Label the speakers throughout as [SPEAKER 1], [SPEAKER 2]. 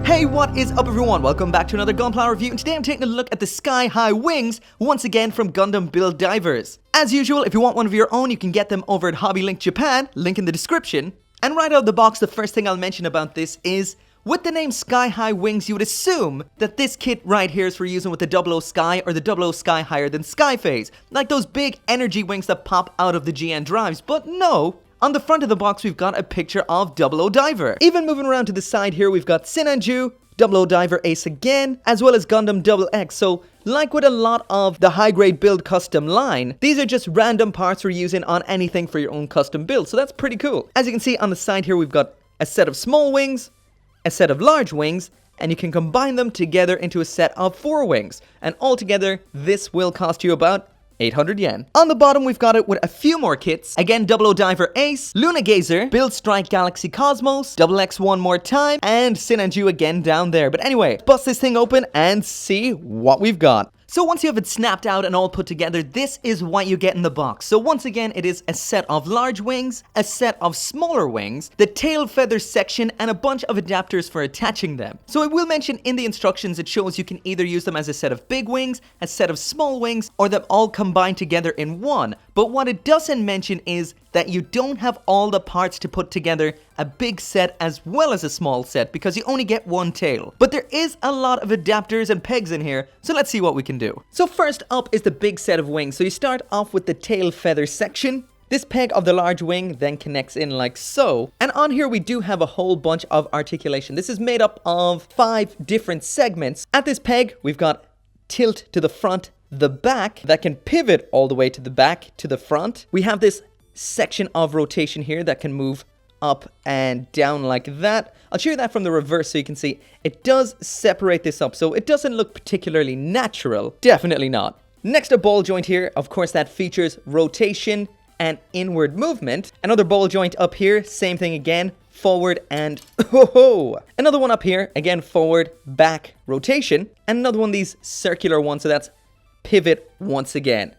[SPEAKER 1] Hey, what is up everyone? Welcome back to another Gunpla review, and today I'm taking a look at the sky-high wings, once again from Gundam Build Divers. As usual, if you want one of your own, you can get them over at Hobby Link Japan, link in the description. And right out of the box, the first thing I'll mention about this is, with the name Sky-High Wings, you would assume that this kit right here is for using with the 00 Sky or the 00 Sky Higher Than Sky phase, like those big energy wings that pop out of the GN drives, but no. On the front of the box, we've got a picture of 00 Diver. Even moving around to the side here, we've got Sinanju, 00 Diver Ace again, as well as Gundam XX. So, like with a lot of the high-grade build custom line, these are just random parts we're using on anything for your own custom build. So that's pretty cool. As you can see on the side here, we've got a set of small wings, a set of large wings, and you can combine them together into a set of 4 wings. And altogether, this will cost you about 800 yen. On the bottom, we've got it with a few more kits. Again, 00 Diver Ace, Luna Gazer, Build Strike Galaxy Cosmos, XX one more time, and Sinanju again down there. But anyway, bust this thing open and see what we've got. So once you have it snapped out and all put together, this is what you get in the box. So once again, it is a set of large wings, a set of smaller wings, the tail feather section, and a bunch of adapters for attaching them. So I will mention in the instructions, it shows you can either use them as a set of big wings, a set of small wings, or them all combined together in one. But what it doesn't mention is that you don't have all the parts to put together a big set as well as a small set, because you only get one tail. But there is a lot of adapters and pegs in here, so let's see what we can do. So first up is the big set of wings. So you start off with the tail feather section. This peg of the large wing then connects in like so. And on here we do have a whole bunch of articulation. This is made up of 5 different segments. At this peg, we've got tilt to the front, the back, that can pivot all the way to the back, to the front. We have this section of rotation here that can move up and down like that. I'll show you that from the reverse so you can see it does separate this up, so it doesn't look particularly natural. Definitely not. Next, a ball joint here. Of course, that features rotation and inward movement. Another ball joint up here, same thing again, forward and another one up here, again forward, back, rotation, and another one of these circular ones, so that's pivot once again.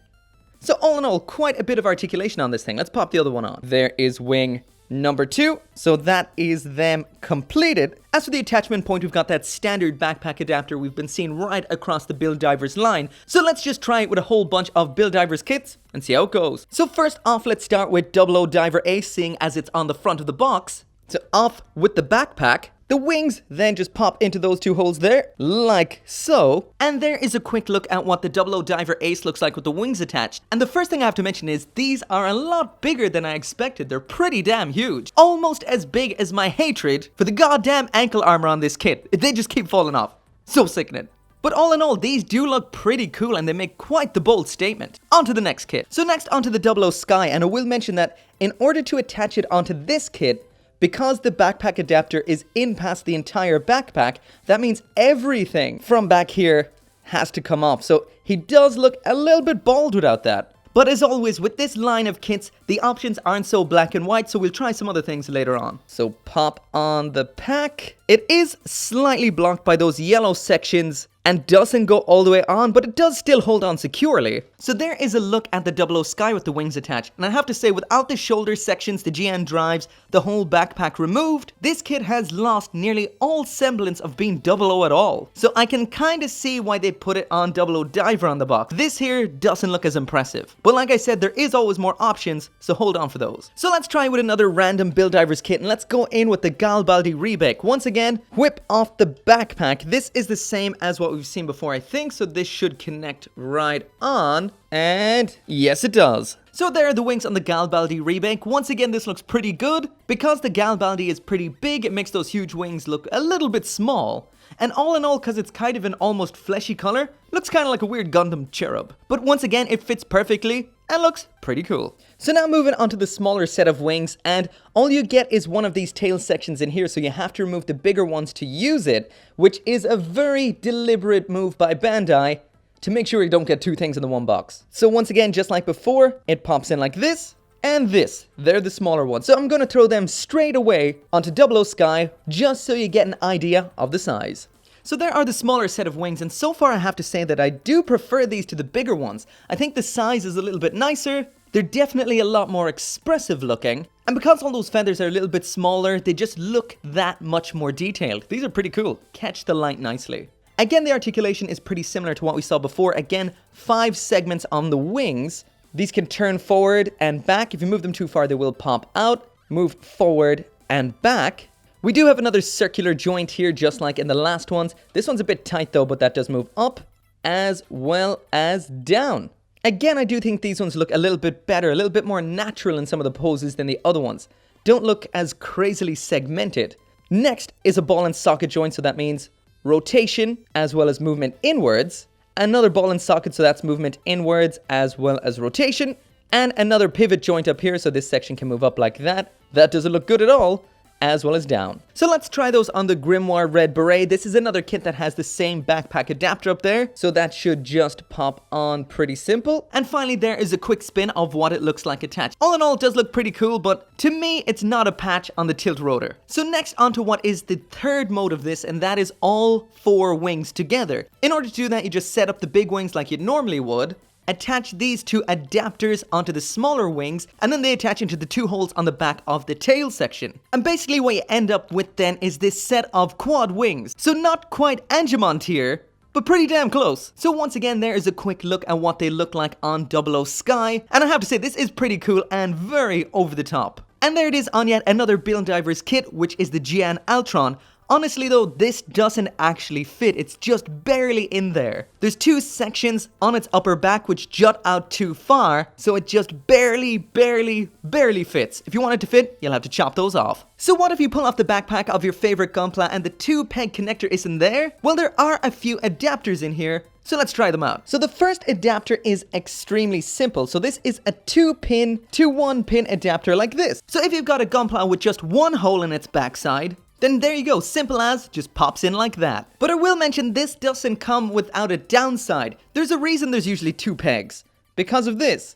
[SPEAKER 1] So all in all, quite a bit of articulation on this thing. Let's pop the other one on. There is wing number 2. So that is them completed. As for the attachment point, we've got that standard backpack adapter we've been seeing right across the Build Divers line. So let's just try it with a whole bunch of Build Divers kits and see how it goes. So first off, let's start with 00 Diver Ace, seeing as it's on the front of the box. So off with the backpack. The wings then just pop into those 2 holes there, like so. And there is a quick look at what the 00 Diver Ace looks like with the wings attached. And the first thing I have to mention is these are a lot bigger than I expected. They're pretty damn huge. Almost as big as my hatred for the goddamn ankle armor on this kit. They just keep falling off. So sickening. But all in all, these do look pretty cool and they make quite the bold statement. On to the next kit. So next onto the 00 Sky, and I will mention that in order to attach it onto this kit, because the backpack adapter is in past the entire backpack, that means everything from back here has to come off. So he does look a little bit bald without that. But as always, with this line of kits, the options aren't so black and white, so we'll try some other things later on. So pop on the pack. It is slightly blocked by those yellow sections and doesn't go all the way on, but it does still hold on securely. So there is a look at the 00 Sky with the wings attached, and I have to say, without the shoulder sections, the GN drives, the whole backpack removed, this kit has lost nearly all semblance of being 00 at all. So I can kind of see why they put it on 00 Diver on the box. This here doesn't look as impressive. But like I said, there is always more options, so hold on for those. So let's try with another random Build Divers kit, and let's go in with the Galbaldi Rebake. Once again, whip off the backpack. This is the same as what we've seen before, I think, so this should connect right on, and yes it does. So there are the wings on the Galbaldi Rebake. Once again, this looks pretty good. Because the Galbaldi is pretty big, it makes those huge wings look a little bit small. And all in all, because it's kind of an almost fleshy color, looks kind of like a weird Gundam cherub. But once again, it fits perfectly and looks pretty cool. So now moving on to the smaller set of wings, and all you get is one of these tail sections in here, so you have to remove the bigger ones to use it, which is a very deliberate move by Bandai to make sure you don't get 2 things in the one box. So once again, just like before, it pops in like this, and this. They're the smaller ones. So I'm going to throw them straight away onto 00 Sky, just so you get an idea of the size. So there are the smaller set of wings, and so far I have to say that I do prefer these to the bigger ones. I think the size is a little bit nicer, they're definitely a lot more expressive looking. And because all those feathers are a little bit smaller, they just look that much more detailed. These are pretty cool. Catch the light nicely. Again, the articulation is pretty similar to what we saw before. Again, 5 segments on the wings. These can turn forward and back. If you move them too far, they will pop out. Move forward and back. We do have another circular joint here, just like in the last ones. This one's a bit tight though, but that does move up as well as down. Again, I do think these ones look a little bit better, a little bit more natural in some of the poses than the other ones. Don't look as crazily segmented. Next is a ball and socket joint, so that means rotation as well as movement inwards. Another ball and socket, so that's movement inwards as well as rotation. And another pivot joint up here, so this section can move up like that. That doesn't look good at all, as well as down. So let's try those on the Grimoire Red Beret. This is another kit that has the same backpack adapter up there, so that should just pop on pretty simple. And finally, there is a quick spin of what it looks like attached. All in all, it does look pretty cool, but to me, it's not a patch on the tilt rotor. So next onto what is the third mode of this, and that is all 4 wings together. In order to do that, you just set up the big wings like you normally would, attach these 2 adapters onto the smaller wings, and then they attach into the 2 holes on the back of the tail section. And basically what you end up with then is this set of quad wings. So not quite Angemon tier, but pretty damn close. So once again, there is a quick look at what they look like on 00 Sky, and I have to say this is pretty cool and very over the top. And there it is on yet another Build Divers kit, which is the Gian Altron. Honestly though, this doesn't actually fit, it's just barely in there. There's 2 sections on its upper back which jut out too far, so it just barely fits. If you want it to fit, you'll have to chop those off. So what if you pull off the backpack of your favorite Gunpla and the 2 peg connector isn't there? Well, there are a few adapters in here, so let's try them out. So the first adapter is extremely simple. So this is a 2-pin to 1-pin adapter like this. So if you've got a Gunpla with just 1 hole in its backside, then there you go, simple as, just pops in like that. But I will mention this doesn't come without a downside. There's a reason there's usually 2 pegs, because of this.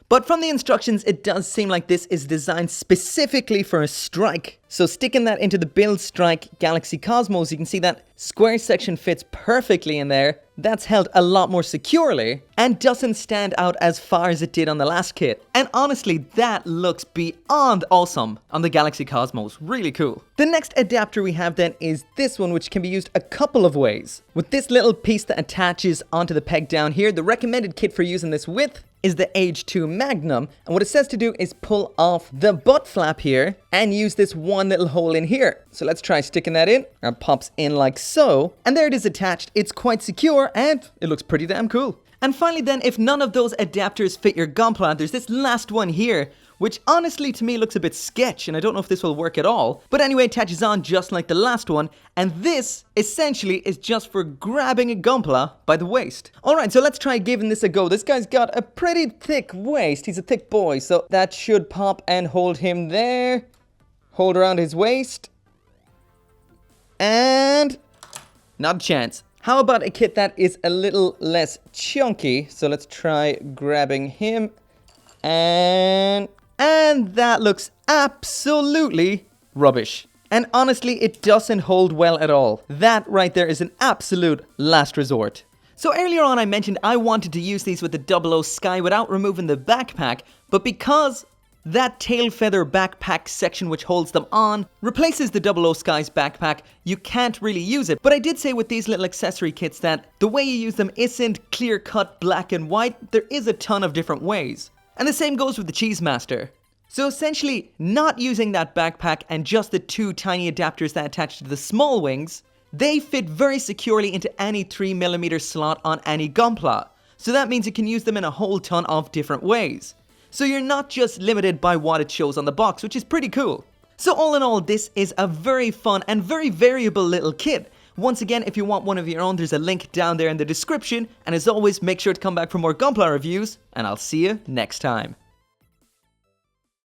[SPEAKER 1] But from the instructions, it does seem like this is designed specifically for a strike. So sticking that into the Build Strike Galaxy Cosmos, you can see that square section fits perfectly in there. That's held a lot more securely and doesn't stand out as far as it did on the last kit. And honestly, that looks beyond awesome on the Galaxy Cosmos. Really cool. The next adapter we have then is this one, which can be used a couple of ways. With this little piece that attaches onto the peg down here, the recommended kit for using this with is the Age 2 Magnum, and what it says to do is pull off the butt flap here and use this one little hole in here. So let's try sticking that in. It pops in like so, and there it is attached. It's quite secure and it looks pretty damn cool. And finally then, if none of those adapters fit your Gunpla, there's this last one here, which honestly to me looks a bit sketch, and I don't know if this will work at all. But anyway, it attaches on just like the last one, and this essentially is just for grabbing a Gunpla by the waist. Alright, so let's try giving this a go. This guy's got a pretty thick waist. He's a thick boy, so that should pop and hold him there. Hold around his waist. And not a chance. How about a kit that is a little less chunky? So let's try grabbing him. And that looks absolutely rubbish. And honestly, it doesn't hold well at all. That right there is an absolute last resort. So earlier on I mentioned I wanted to use these with the 00 Sky without removing the backpack, but because that tail feather backpack section which holds them on replaces the 00 Sky's backpack, you can't really use it. But I did say with these little accessory kits that the way you use them isn't clear-cut black and white. There is a ton of different ways. And the same goes with the Cheese Master. So essentially, not using that backpack and just the 2 tiny adapters that attach to the small wings, they fit very securely into any 3mm slot on any Gunpla. So that means you can use them in a whole ton of different ways. So you're not just limited by what it shows on the box, which is pretty cool. So all in all, this is a very fun and very variable little kit. Once again, if you want one of your own, there's a link down there in the description. And as always, make sure to come back for more Gunpla reviews, and I'll see you next time.